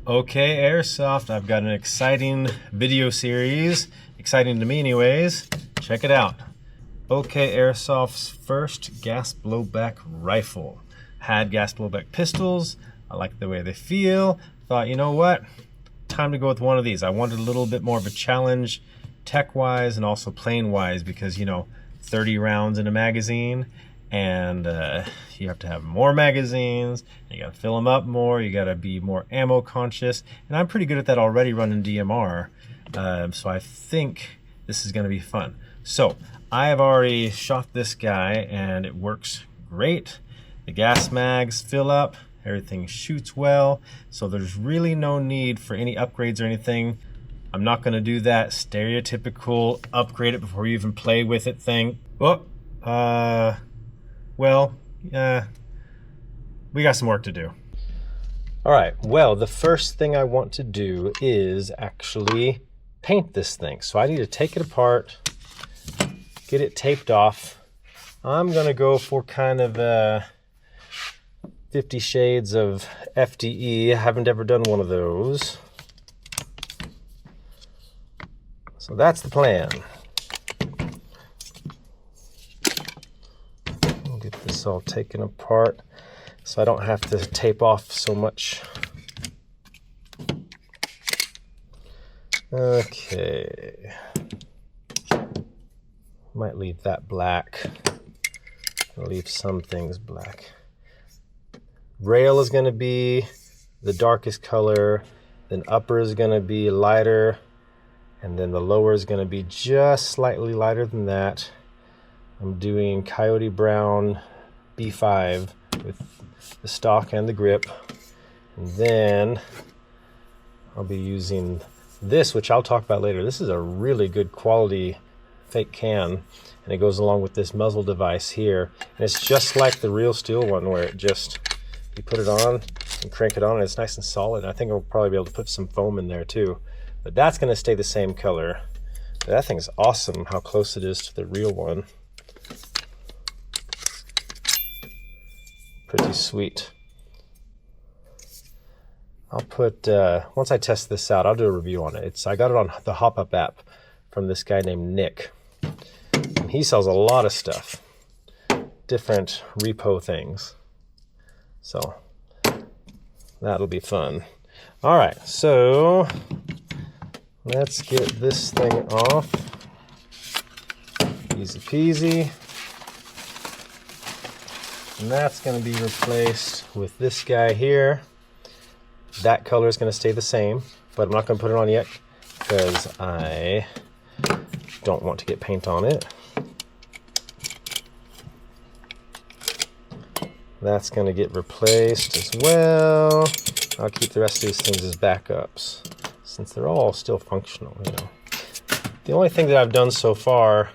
Okay, Airsoft, I've got an exciting video series. Exciting to me anyways. Check it out. Okay, Airsoft's first gas blowback rifle. Had gas blowback pistols. I like the way they feel. Thought, you know what? Time to go with one of these. I wanted a little bit more of a challenge tech-wise and also plane-wise because, you know, 30 rounds in a magazine and you have to have more magazines, you got to fill them up more, you got to be more ammo conscious, and I'm pretty good at that already running DMR, so I think this is going to be fun. So I have already shot this guy and it works great. The gas mags fill up, everything shoots well, so there's really no need for any upgrades or anything. I'm not going to do that stereotypical upgrade it before you even play with it thing. We got some work to do. All right, well, the first thing I want to do is actually paint this thing. So I need to take it apart, get it taped off. I'm gonna go for kind of 50 Shades of FDE. I haven't ever done one of those. So that's the plan. I'll get this all taken apart so I don't have to tape off so much. Okay. Might leave that black. I'll leave some things black. Rail is going to be the darkest color, then upper is going to be lighter, and then the lower is going to be just slightly lighter than that. I'm doing Coyote Brown B5 with the stock and the grip. And then I'll be using this, which I'll talk about later. This is a really good quality fake can, and it goes along with this muzzle device here. And it's just like the real steel one where it just, you put it on and crank it on and it's nice and solid. I think I'll probably be able to put some foam in there too. But that's going to stay the same color. That thing's awesome how close it is to the real one. Pretty sweet. I'll put, once I test this out, I'll do a review on it. I got it on the Hop Up app from this guy named Nick. And he sells a lot of stuff, different repo things. So that'll be fun. All right, so let's get this thing off. Easy peasy. And that's going to be replaced with this guy here. That color is going to stay the same, but I'm not going to put it on yet because I don't want to get paint on it. That's going to get replaced as well. I'll keep the rest of these things as backups since they're all still functional, you know. The only thing that I've done so far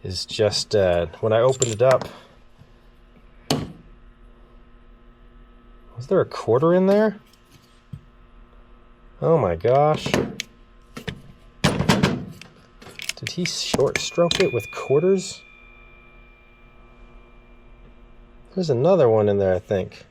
is just when I opened it up, was there a quarter in there? Oh my gosh. Did he short stroke it with quarters? There's another one in there, I think.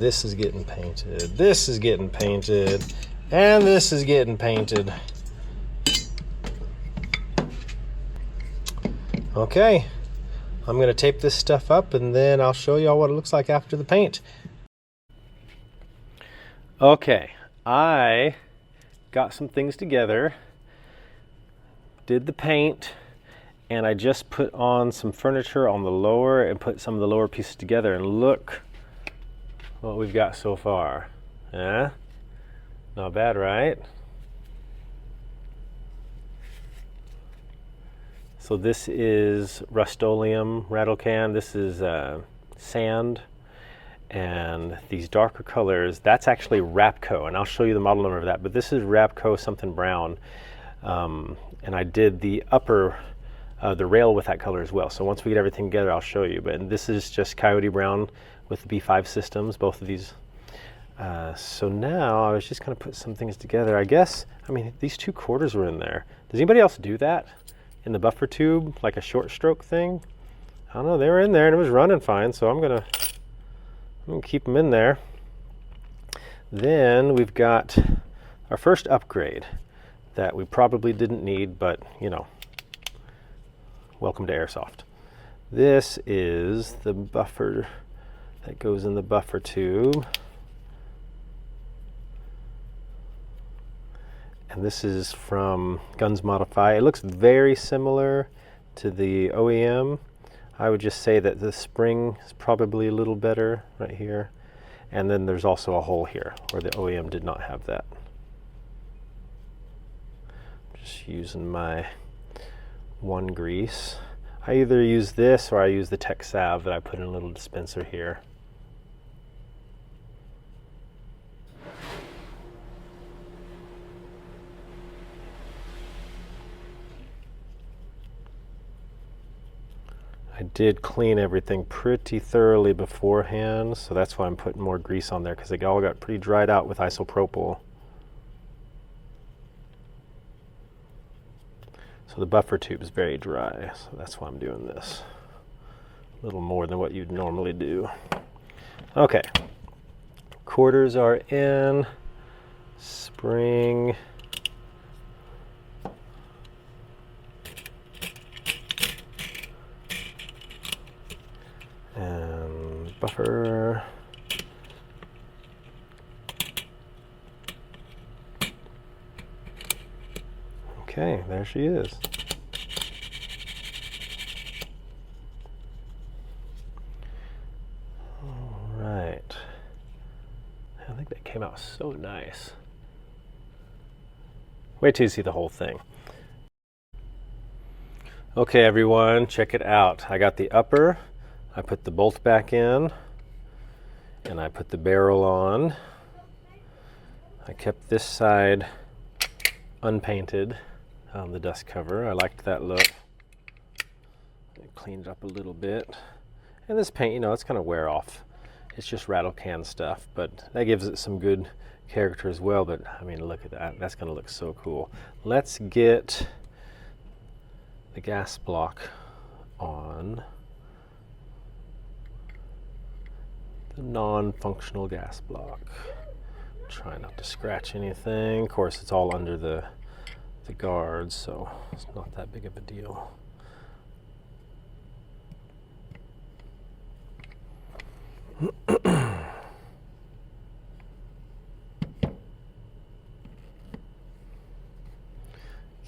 This is getting painted. This is getting painted. And this is getting painted. Okay, I'm going to tape this stuff up and then I'll show y'all what it looks like after the paint. Okay, I got some things together, did the paint, and I just put on some furniture on the lower and put some of the lower pieces together, and look what we've got so far. Yeah? Not bad, right? So this is Rust-Oleum rattle can. This is sand. And these darker colors, that's actually Rapco, and I'll show you the model number of that, but this is Rapco something brown. And I did the upper, the rail with that color as well. So once we get everything together, I'll show you. But this is just Coyote Brown with the B5 systems, both of these. So now I was just gonna put some things together. I guess, I mean, these 2 quarters were in there. Does anybody else do that in the buffer tube, like a short stroke thing? I don't know, they were in there and it was running fine, so I'm gonna keep them in there. Then we've got our first upgrade that we probably didn't need, but you know, welcome to Airsoft. This is the buffer that goes in the buffer tube. And this is from Guns Modify. It looks very similar to the OEM. I would just say that the spring is probably a little better right here. And then there's also a hole here where the OEM did not have that. Just using my one grease. I either use this or I use the Tech Salve that I put in a little dispenser here. I did clean everything pretty thoroughly beforehand, so that's why I'm putting more grease on there, because they all got pretty dried out with isopropyl. So the buffer tube is very dry, so that's why I'm doing this. A little more than what you'd normally do. Okay, quarters are in, spring. And buffer. Okay, there she is. All right. I think that came out so nice. Wait till you see the whole thing. Okay, everyone, check it out. I got the upper. I put the bolt back in, and I put the barrel on. I kept this side unpainted on the dust cover. I liked that look. I cleaned it up a little bit. And this paint, you know, it's gonna wear off. It's just rattle can stuff, but that gives it some good character as well. But I mean, look at that. That's gonna look so cool. Let's get the gas block on. Non-functional gas block. Try not to scratch anything. Of course, it's all under the guards, so it's not that big of a deal.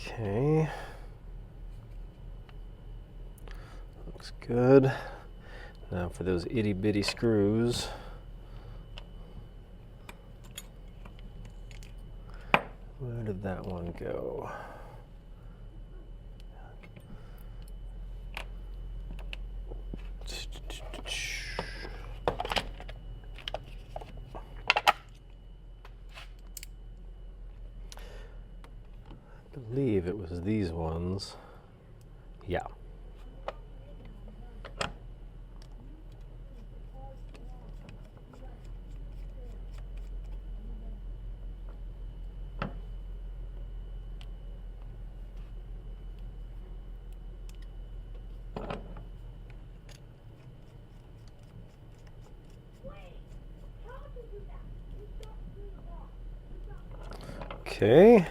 Okay. Looks good. Now for those itty bitty screws. Where did that one go? I believe it was these ones. Yeah. Okay,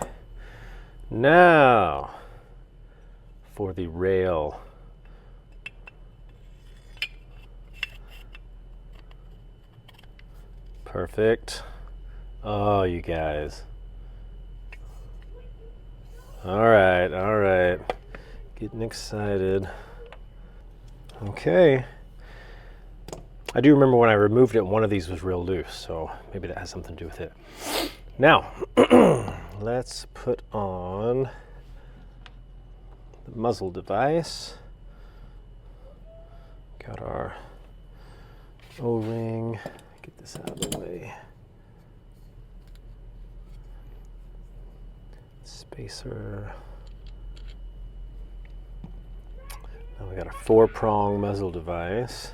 now for the rail. Perfect. Oh, you guys. All right. Getting excited. Okay. I do remember when I removed it, one of these was real loose, so maybe that has something to do with it. Now, let's put on the muzzle device. Got our O-ring. Get this out of the way. Spacer. Now we got a 4-prong muzzle device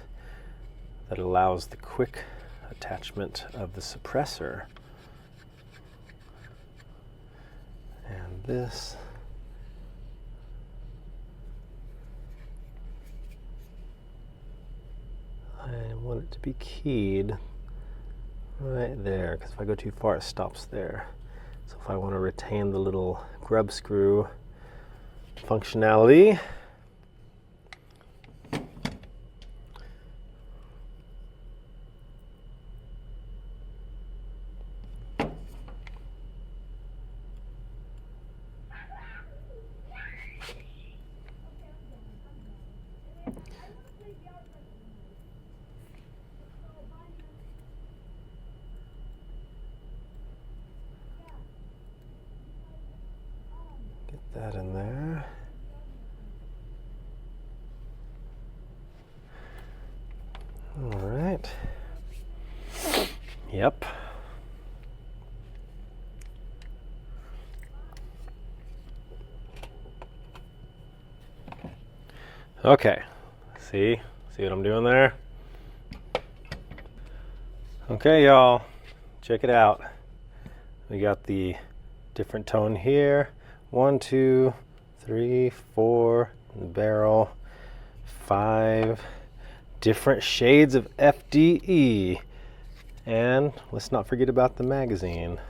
that allows the quick attachment of the suppressor. And this I want it to be keyed right there, because if I go too far it stops there. So if I want to retain the little grub screw functionality, that in there. All right. Yep. Okay. See what I'm doing there? Okay, y'all. Check it out. We got the different tone here. 1, 2, 3, 4 in the barrel. 5 different shades of FDE. And let's not forget about the magazine.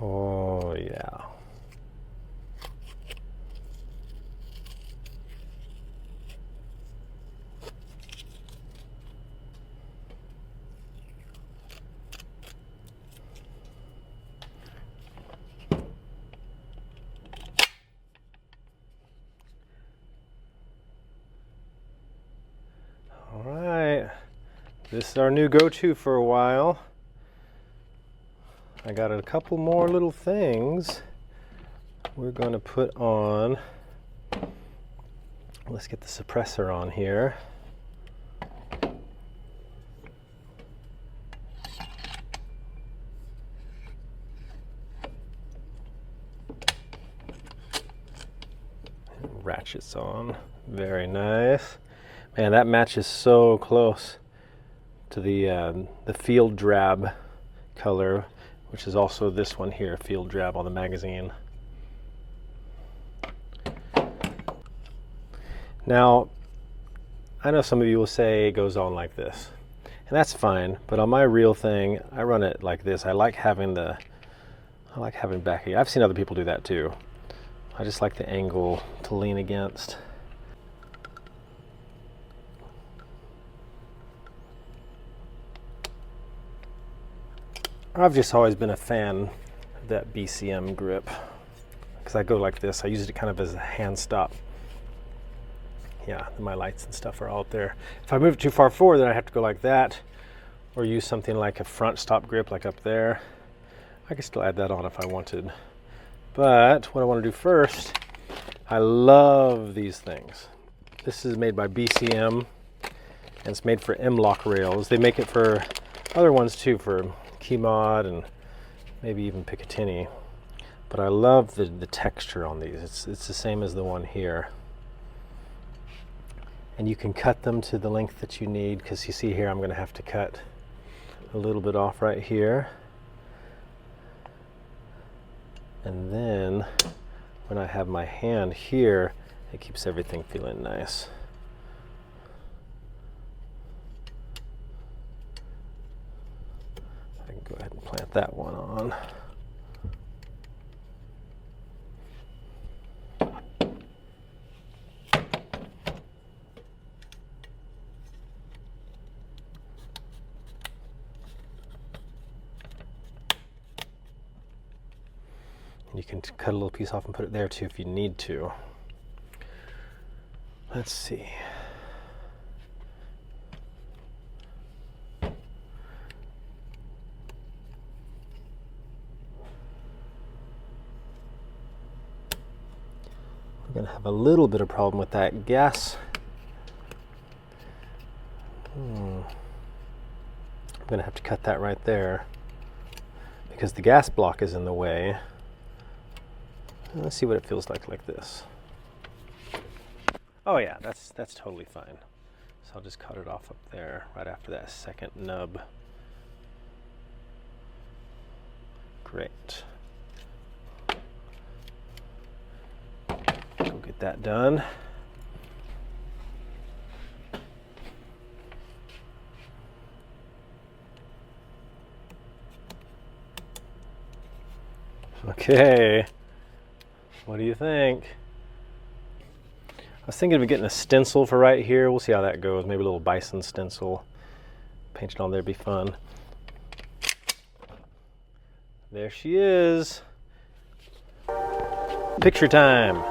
Oh yeah. All right, this is our new go-to for a while. I got a couple more little things we're going to put on. Let's get the suppressor on here. Ratchets on. Very nice. Man, that matches so close to the field drab color, which is also this one here, field drab on the magazine. Now, I know some of you will say it goes on like this, and that's fine, but on my real thing, I run it like this. I like having backing. I've seen other people do that too. I just like the angle to lean against. I've just always been a fan of that BCM grip because I go like this. I use it kind of as a hand stop. Yeah, my lights and stuff are out there. If I move it too far forward, then I have to go like that, or use something like a front stop grip like up there. I could still add that on if I wanted. But what I want to do first, I love these things. This is made by BCM, and it's made for M-LOK rails. They make it for other ones too, for Keymod and maybe even Picatinny. But I love the texture on these. It's the same as the one here. And you can cut them to the length that you need, because you see here I'm going to have to cut a little bit off right here. And then when I have my hand here, it keeps everything feeling nice. I can go ahead and plant that one on. You can cut a little piece off and put it there too if you need to. Let's see. We're going to have a little bit of problem with that gas. I'm going to have to cut that right there because the gas block is in the way. Let's see what it feels like this. Oh yeah, that's totally fine. So I'll just cut it off up there right after that second nub. Great. Go get that done. Okay. What do you think? I was thinking of getting a stencil for right here. We'll see how that goes. Maybe a little bison stencil. Paint it on there would be fun. There she is. Picture time.